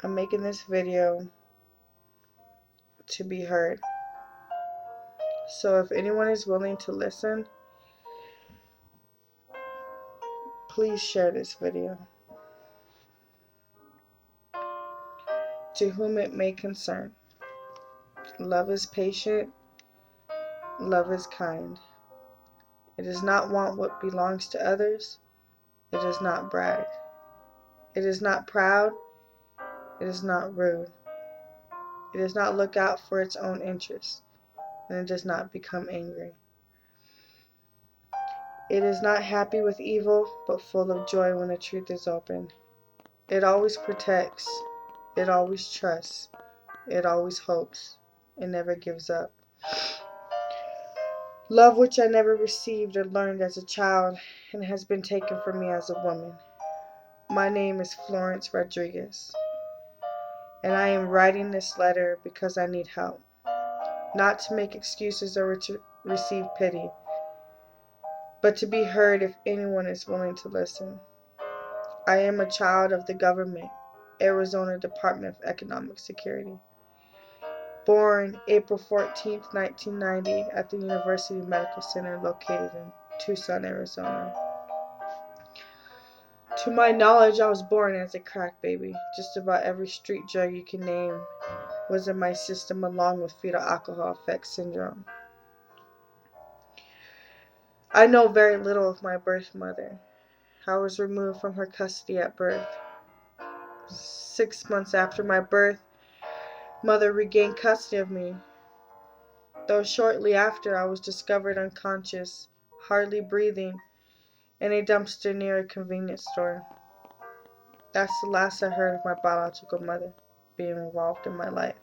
I'm making this video to be heard. So if anyone is willing to listen, please share this video. To whom it may concern. Love is patient. Love is kind. It does not want what belongs to others. It does not brag. It is not proud. It is not rude. It does not look out for its own interests. And it does not become angry. It is not happy with evil, but full of joy when the truth is opened. It always protects. It always trusts. It always hopes. It never gives up. Love which I never received or learned as a child and has been taken from me as a woman. My name is Florence Rodriguez, and I am writing this letter because I need help. Not to make excuses or to receive pity, but to be heard if anyone is willing to listen. I am a child of the government, Arizona Department of Economic Security. Born April 14th, 1990 at the University Medical Center located in Tucson, Arizona. To my knowledge, I was born as a crack baby. Just about every street drug you can name was in my system, along with fetal alcohol effect syndrome. I know very little of my birth mother. I was removed from her custody at birth. 6 months after my birth, mother regained custody of me, though shortly after I was discovered unconscious, hardly breathing, in a dumpster near a convenience store. That's the last I heard of my biological mother being involved in my life.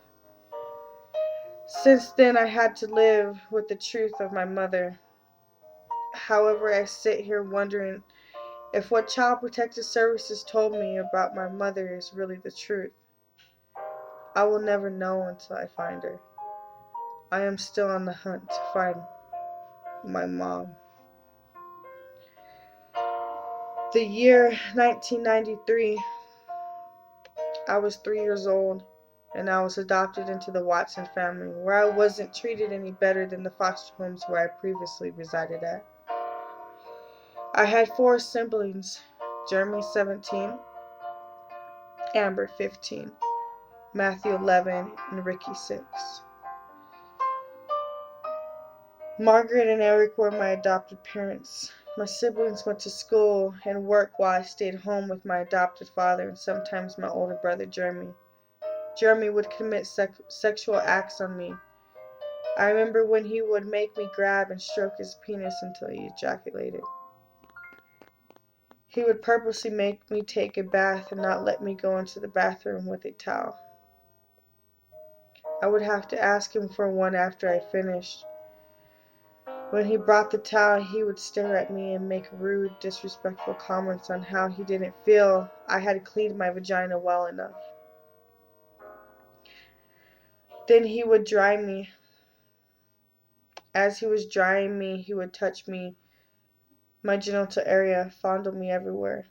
Since then, I had to live with the truth of my mother. However, I sit here wondering if what Child Protective Services told me about my mother is really the truth. I will never know until I find her. I am still on the hunt to find my mom. The year 1993, I was 3 years old, and I was adopted into the Watson family, where I wasn't treated any better than the foster homes where I previously resided at. I had 4 siblings: Jeremy 17, Amber 15, Matthew 11, and Ricky 6. Margaret and Eric were my adopted parents. My siblings went to school and work while I stayed home with my adopted father and sometimes my older brother Jeremy. Jeremy would commit sexual acts on me. I remember when he would make me grab and stroke his penis until he ejaculated. He would purposely make me take a bath and not let me go into the bathroom with a towel. I would have to ask him for one after I finished. When he brought the towel, he would stare at me and make rude, disrespectful comments on how he didn't feel I had cleaned my vagina well enough. Then he would dry me. As he was drying me, he would touch me, my genital area, fondle me everywhere.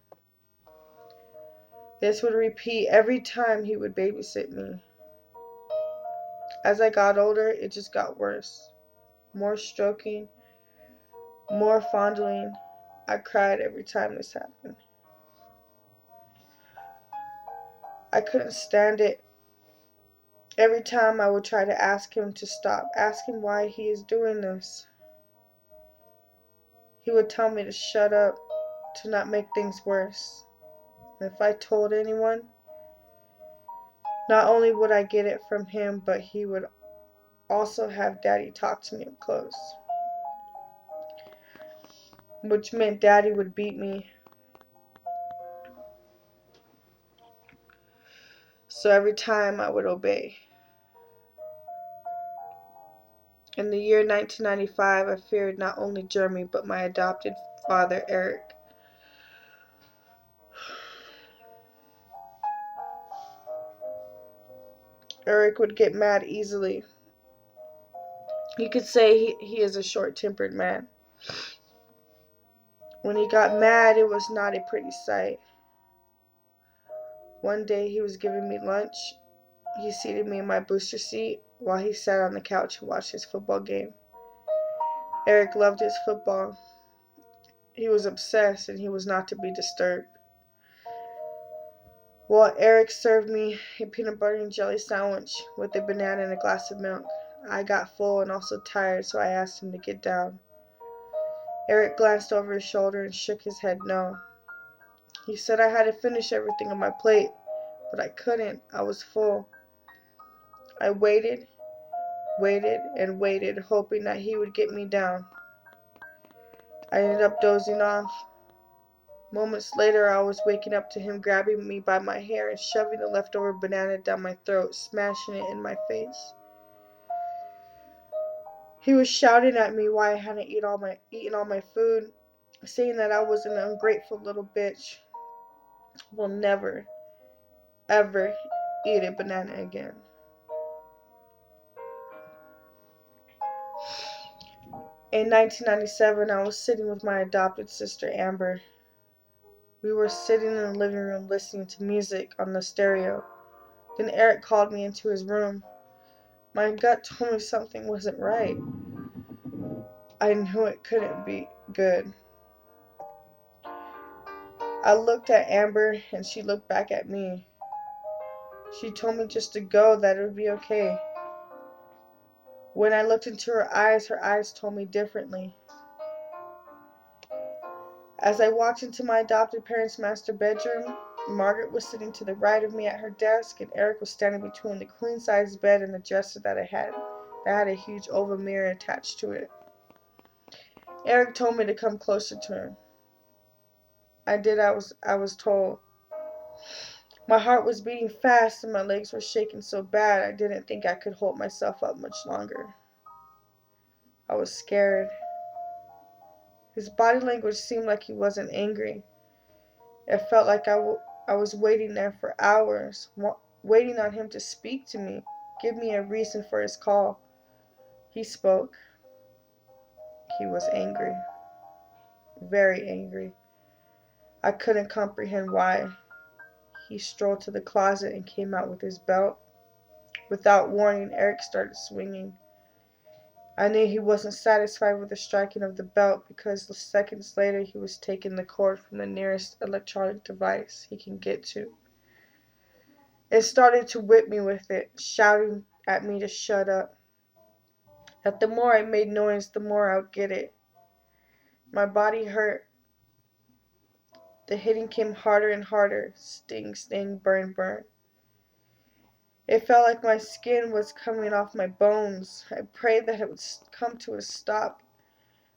This would repeat every time he would babysit me. As I got older, it just got worse. More stroking, more fondling. I cried every time this happened. I couldn't stand it. Every time I would try to ask him to stop, ask him why he is doing this. He would tell me to shut up, to not make things worse. And if I told anyone, not only would I get it from him, but he would also have Daddy talk to me up close. Which meant Daddy would beat me. So every time I would obey. In the year 1995, I feared not only Jeremy, but my adopted father, Eric. Eric would get mad easily. You could say he is a short-tempered man. When he got mad, it was not a pretty sight. One day he was giving me lunch. He seated me in my booster seat while he sat on the couch and watched his football game. Eric loved his football. He was obsessed, and he was not to be disturbed. While Eric served me a peanut butter and jelly sandwich with a banana and a glass of milk, I got full and also tired, so I asked him to get down. Eric glanced over his shoulder and shook his head no. He said I had to finish everything on my plate, but I couldn't. I was full. I waited, and waited, hoping that he would get me down. I ended up dozing off. Moments later, I was waking up to him grabbing me by my hair and shoving the leftover banana down my throat, smashing it in my face. He was shouting at me why I hadn't eaten all my food, saying that I was an ungrateful little bitch. Will never, ever eat a banana again. In 1997, I was sitting with my adopted sister, Amber. We were sitting in the living room listening to music on the stereo. Then Eric called me into his room. My gut told me something wasn't right. I knew it couldn't be good. I looked at Amber and she looked back at me. She told me just to go, that it would be okay. When I looked into her eyes told me differently. As I walked into my adopted parents' master bedroom, Margaret was sitting to the right of me at her desk, and Eric was standing between the queen-size bed and the dresser that had a huge oval mirror attached to it. Eric told me to come closer to him. I did as I was told. My heart was beating fast and my legs were shaking so bad I didn't think I could hold myself up much longer. I was scared. His body language seemed like he wasn't angry. It felt like I was waiting there for hours, waiting on him to speak to me, give me a reason for his call. He spoke. He was angry. Very angry. I couldn't comprehend why. He strolled to the closet and came out with his belt. Without warning, Eric started swinging. I knew he wasn't satisfied with the striking of the belt because seconds later he was taking the cord from the nearest electronic device he can get to. It started to whip me with it, shouting at me to shut up. That the more I made noise, the more I would get it. My body hurt. The hitting came harder and harder. Sting, sting, burn, burn. It felt like my skin was coming off my bones. I prayed that it would come to a stop.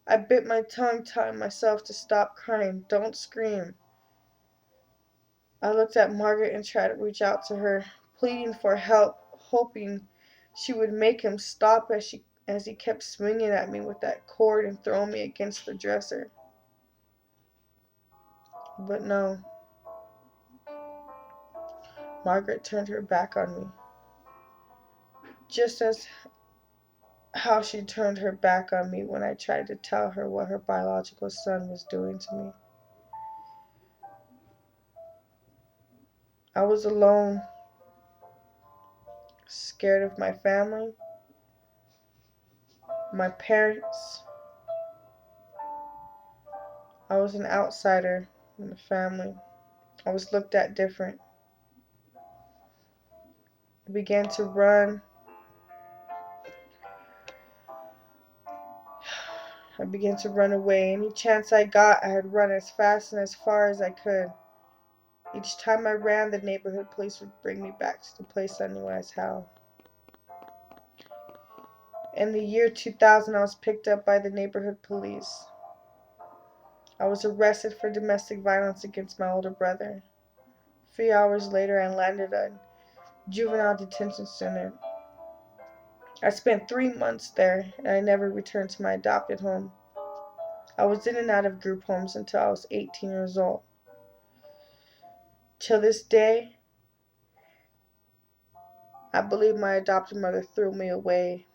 I bit my tongue, telling myself to stop crying. Don't scream. I looked at Margaret and tried to reach out to her, pleading for help, hoping she would make him stop as he kept swinging at me with that cord and throwing me against the dresser. But no. Margaret turned her back on me. Just as how she turned her back on me when I tried to tell her what her biological son was doing to me. I was alone, scared of my family, my parents. I was an outsider in the family. I was looked at different. I began to run. I began to run away. Any chance I got, I'd run as fast and as far as I could. Each time I ran, the neighborhood police would bring me back to the place I knew as hell. In the year 2000, I was picked up by the neighborhood police. I was arrested for domestic violence against my older brother. 3 hours later, I landed at a juvenile detention center. I spent 3 months there, and I never returned to my adopted home. I was in and out of group homes until I was 18 years old. Till this day, I believe my adopted mother threw me away,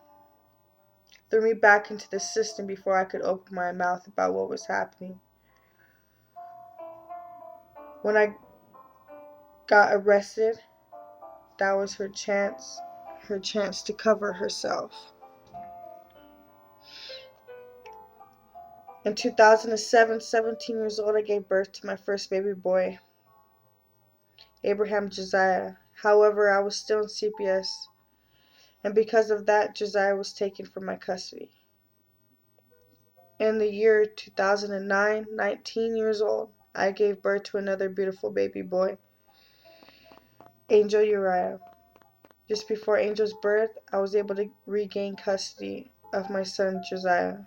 threw me back into the system before I could open my mouth about what was happening. When I got arrested. That was her chance to cover herself. In 2007, 17 years old, I gave birth to my first baby boy, Abraham Josiah. However, I was still in CPS, and because of that, Josiah was taken from my custody. In the year 2009, 19 years old, I gave birth to another beautiful baby boy, Angel Uriah. Just before Angel's birth, I was able to regain custody of my son Josiah.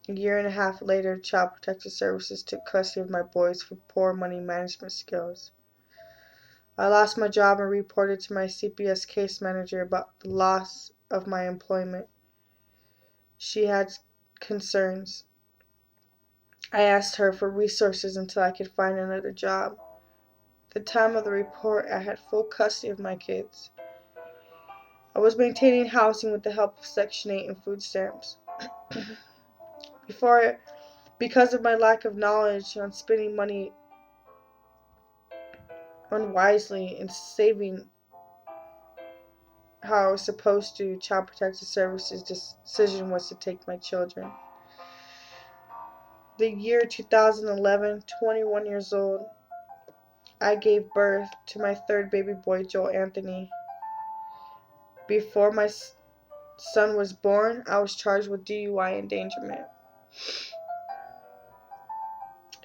A year and a half later, Child Protective Services took custody of my boys for poor money management skills. I lost my job and reported to my CPS case manager about the loss of my employment. She had concerns. I asked her for resources until I could find another job. At the time of the report, I had full custody of my kids. I was maintaining housing with the help of Section 8 and food stamps. Because of my lack of knowledge on spending money unwisely and saving how I was supposed to, Child Protective Services' decision was to take my children. The year 2011, 21 years old, I gave birth to my third baby boy, Joel Anthony. Before my son was born, I was charged with DUI endangerment.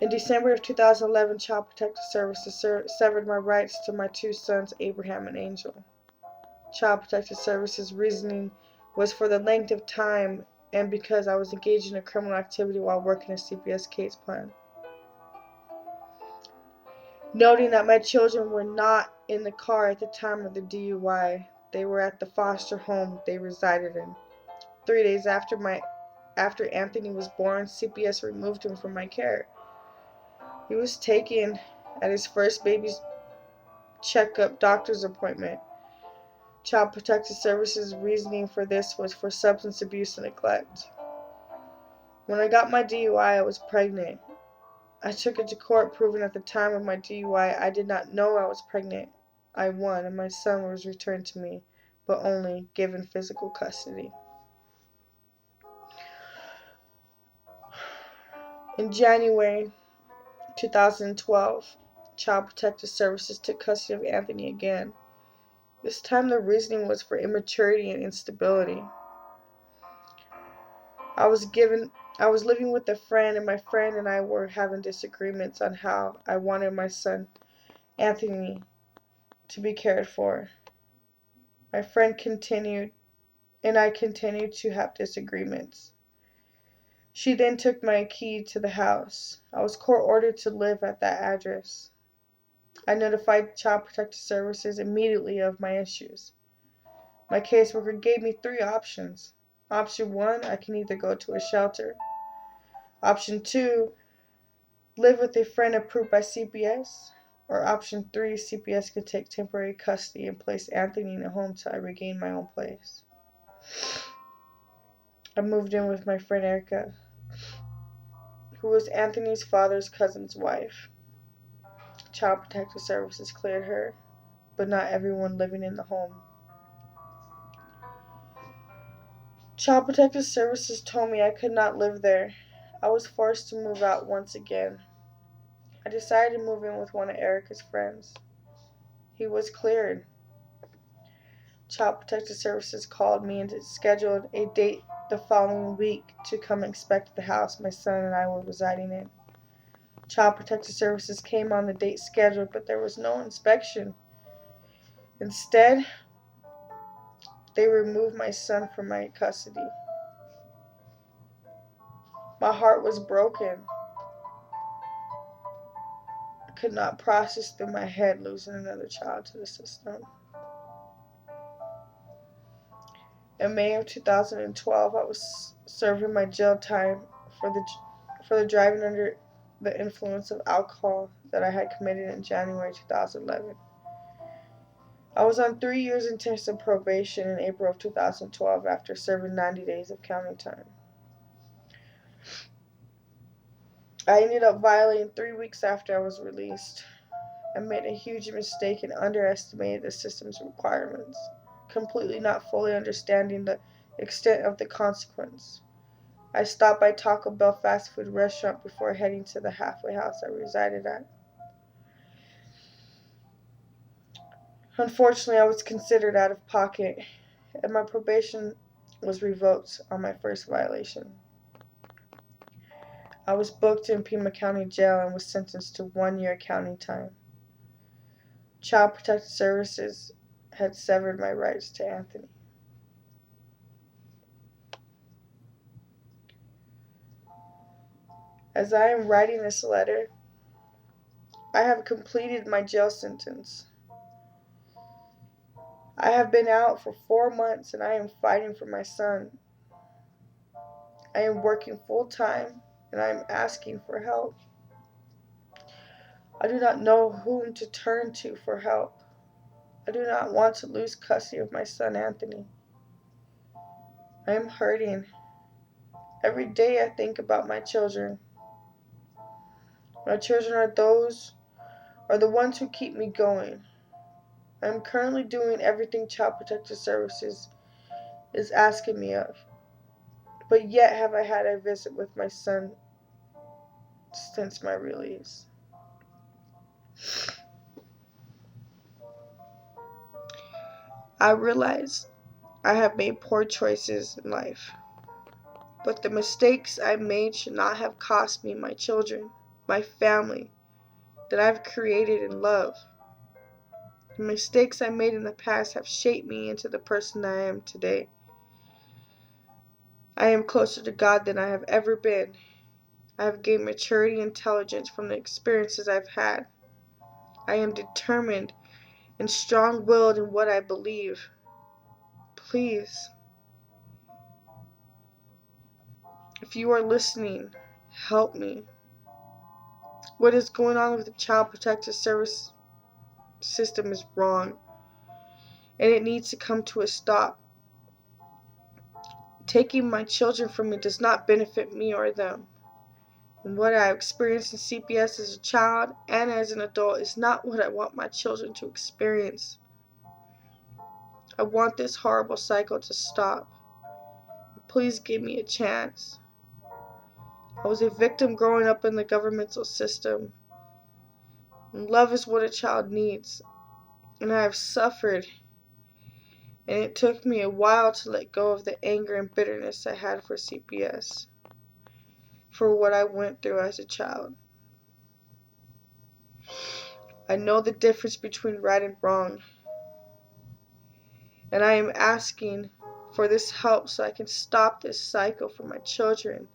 In December of 2011, Child Protective Services severed my rights to my two sons, Abraham and Angel. Child Protective Services' reasoning was for the length of time and because I was engaged in a criminal activity while working a CPS case plan. Noting that my children were not in the car at the time of the DUI, they were at the foster home they resided in. 3 days after Anthony was born, CPS removed him from my care. He was taken at his first baby's checkup doctor's appointment. Child Protective Services' reasoning for this was for substance abuse and neglect. When I got my DUI, I was pregnant. I took it to court, proving at the time of my DUI I did not know I was pregnant. I won, and my son was returned to me, but only given physical custody. In January 2012, Child Protective Services took custody of Anthony again. This time the reasoning was for immaturity and instability. I was living with a friend, and my friend and I were having disagreements on how I wanted my son, Anthony, to be cared for. My friend continued, and I continued to have disagreements. She then took my key to the house. I was court ordered to live at that address. I notified Child Protective Services immediately of my issues. My caseworker gave me 3 options. Option 1, I can either go to a shelter. Option 2, live with a friend approved by CPS. Or option 3, CPS can take temporary custody and place Anthony in a home till I regain my own place. I moved in with my friend Erica, who was Anthony's father's cousin's wife. Child Protective Services cleared her, but not everyone living in the home. Child Protective Services told me I could not live there. I was forced to move out once again. I decided to move in with one of Erica's friends. He was cleared. Child Protective Services called me and scheduled a date the following week to come inspect the house my son and I were residing in. Child Protective Services came on the date scheduled, but there was no inspection. Instead, they removed my son from my custody. My heart was broken. I could not process through my head losing another child to the system. In May of 2012, I was serving my jail time for the driving under the influence of alcohol that I had committed in January 2011. I was on 3 years intensive probation in April of 2012 after serving 90 days of county time. I ended up violating 3 weeks after I was released. I made a huge mistake and underestimated the system's requirements, completely not fully understanding the extent of the consequence. I stopped by Taco Bell fast food restaurant before heading to the halfway house I resided at. Unfortunately, I was considered out of pocket, and my probation was revoked on my first violation. I was booked in Pima County Jail and was sentenced to 1 year county time. Child Protective Services had severed my rights to Anthony. As I am writing this letter, I have completed my jail sentence. I have been out for 4 months and I am fighting for my son. I am working full time and I am asking for help. I do not know whom to turn to for help. I do not want to lose custody of my son Anthony. I am hurting. Every day I think about my children. My children are the ones who keep me going. I am currently doing everything Child Protective Services is asking me of. But yet have I had a visit with my son since my release. I realize I have made poor choices in life, but the mistakes I made should not have cost me my children, my family that I've created and love. The mistakes I made in the past have shaped me into the person I am today. I am closer to God than I have ever been. I have gained maturity and intelligence from the experiences I've had. I am determined and strong-willed in what I believe. Please, if you are listening, help me. What is going on with the Child Protective Service system is wrong, and it needs to come to a stop. Taking my children from me does not benefit me or them. And what I experienced in CPS as a child and as an adult is not what I want my children to experience. I want this horrible cycle to stop. Please give me a chance. I was a victim growing up in the governmental system. And love is what a child needs. And I have suffered. And it took me a while to let go of the anger and bitterness I had for CPS, for what I went through as a child. I know the difference between right and wrong. And I am asking for this help so I can stop this cycle for my children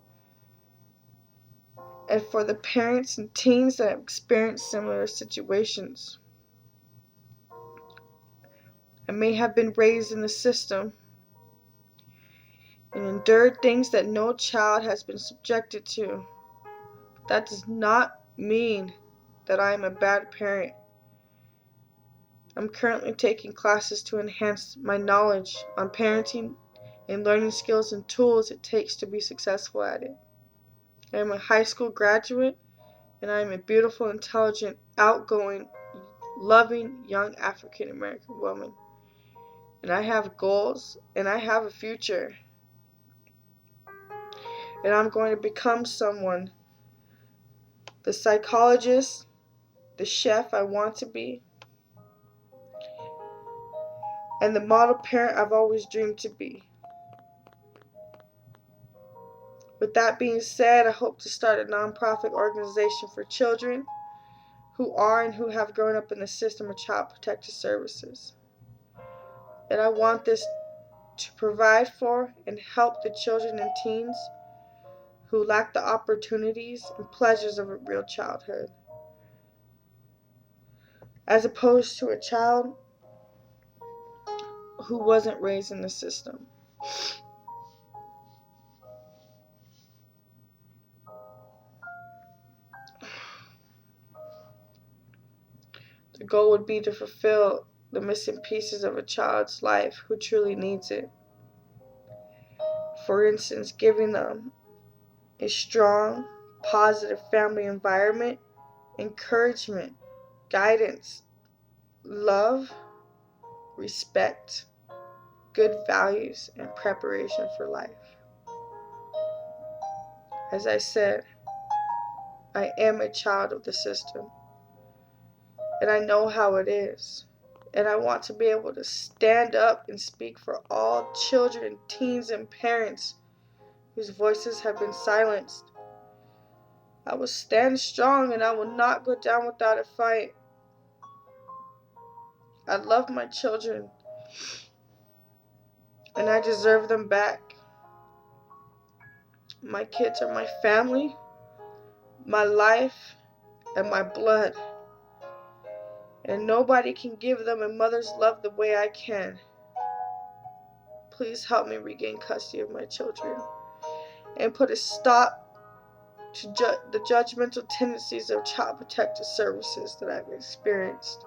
and for the parents and teens that have experienced similar situations. I may have been raised in the system and endured things that no child has been subjected to. But that does not mean that I am a bad parent. I'm currently taking classes to enhance my knowledge on parenting and learning skills and tools it takes to be successful at it. I am a high school graduate, and I am a beautiful, intelligent, outgoing, loving young African American woman. And I have goals, and I have a future. And I'm going to become someone, the psychologist, the chef I want to be, and the model parent I've always dreamed to be. With that being said, I hope to start a nonprofit organization for children who are and who have grown up in the system of Child Protective Services. And I want this to provide for and help the children and teens who lack the opportunities and pleasures of a real childhood, as opposed to a child who wasn't raised in the system. The goal would be to fulfill the missing pieces of a child's life who truly needs it. For instance, giving them a strong, positive family environment, encouragement, guidance, love, respect, good values, and preparation for life. As I said, I am a child of the system, and I know how it is. And I want to be able to stand up and speak for all children, teens, and parents whose voices have been silenced. I will stand strong and I will not go down without a fight. I love my children and I deserve them back. My kids are my family, my life, and my blood. And nobody can give them a mother's love the way I can. Please help me regain custody of my children and put a stop to the judgmental tendencies of child protective services that I've experienced.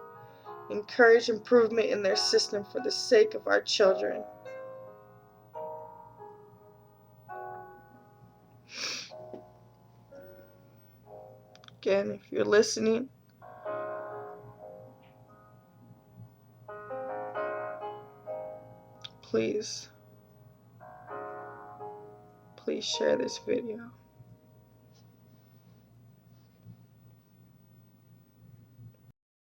Encourage improvement in their system for the sake of our children. Again, if you're listening, please share this video.